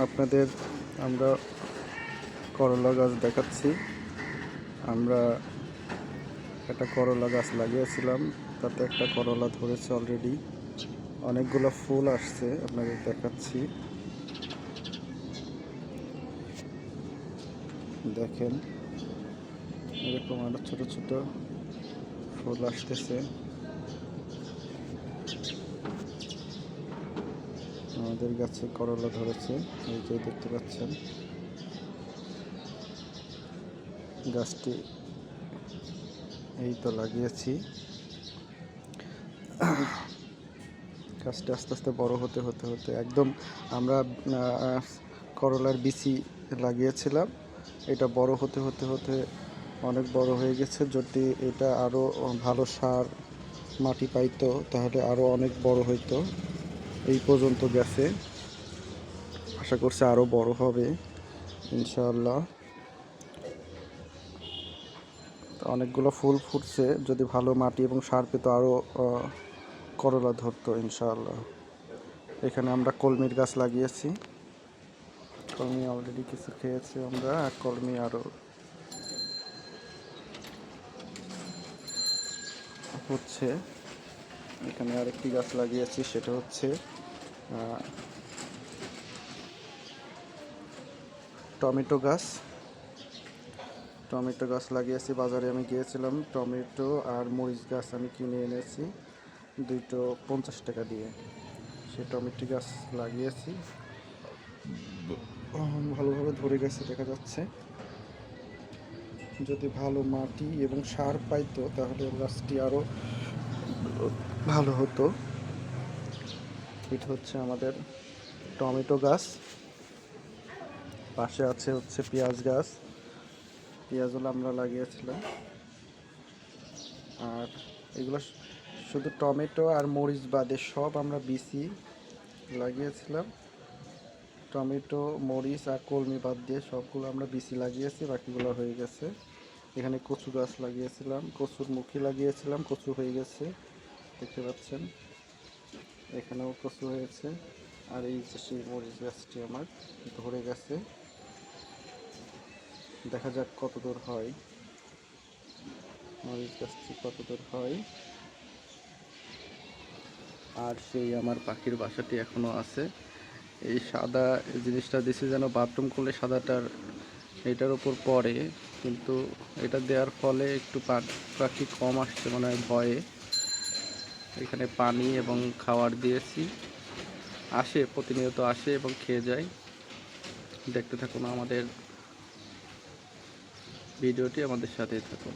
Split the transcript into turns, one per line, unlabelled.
আপনাদের আমরা করলা গাছ দেখাচ্ছি। আমরা একটা করলা গাছ লাগিয়েছিলাম, তাতে একটা করলা ধরেছে অলরেডি, অনেকগুলো ফুল আসছে, আপনাদের দেখাচ্ছি। দেখেন, এরকম আরো ছোট ছোট ফুল আসতেছে। আমাদের গাছে করলা ধরেছে, এই যে দেখতে পাচ্ছেন। গাছটি এই তো লাগিয়েছি। গাছটা আস্তে আস্তে বড় হতে হতে হতে একদম আমরা করলার বিচি লাগিয়েছিলাম, এটা বড় হতে হতে হতে অনেক বড় হয়ে গেছে। যদি এটা আরও ভালো সার মাটি পাইতো তাহলে আরও অনেক বড় হইতো। এই পর্যন্ত গেছে, আশা করছি আরও বড় হবে ইনশাআল্লাহ। অনেকগুলো ফুল ফুটছে, যদি ভালো মাটি এবং সার পেতো আরও করলা ধরতো ইনশাআল্লাহ। এখানে আমরা কলমির গাছ লাগিয়েছি, কলমি অলরেডি কিছু খেয়েছি আমরা, আর কলমি আরও হচ্ছে। এখানে আরেকটি গাছ লাগিয়েছি, সেটা হচ্ছে টমেটো গাছ। টমেটো গাছ লাগিয়েছি, বাজারে আমি গিয়েছিলাম, টমেটো আর মরিচ গাছ আমি কিনে এনেছি দুটো 50 টাকা দিয়ে। সে টমেটো গাছ লাগিয়েছি, ভালোভাবে ধরে গেছে দেখা যাচ্ছে। যদি ভালো মাটি এবং সার পাইতো তাহলে গাছটি আরও ভালো হতো। এটা হচ্ছে আমাদের টমেটো গাছ, পাশে আছে হচ্ছে পেঁয়াজ গাছ। পেঁয়াজগুলো আমরা লাগিয়েছিলাম। আর এগুলো শুধু টমেটো আর মরিচ বাদে সব আমরা বিচি লাগিয়েছিলাম। টমেটো, মরিচ আর কলমি বাদ দিয়ে সবগুলো আমরা বিচি লাগিয়েছি, বাকিগুলো হয়ে গেছে। এখানে কচু গাছ লাগিয়েছিলাম, কচুর মুখী লাগিয়েছিলাম, কচু হয়ে গেছে দেখতে পাচ্ছেন। এখানেও কচু হয়েছে। আর এই যে সেই মরিচ গাছটি আমার ধরে গেছে, দেখা যাক কত দূর হয়, মরিচ গাছটি কত দূর হয়। আর সেই আমার পাখির বাসাটি এখনো আছে। এই সাদা জিনিসটা দিছি যেন বাথরুম করলে সাদাটার এটার উপর পড়ে, কিন্তু এটা দেওয়ার ফলে একটু পাখি কম আসছে মনে হয় ভয়ে। এখানে পানি এবং খাবার দিয়েছি, আসে প্রতিনিয়ত আসে এবং খেয়ে যায়। দেখতে থাকুন আমাদের ভিডিওটি, আমাদের সাথেই থাকুন।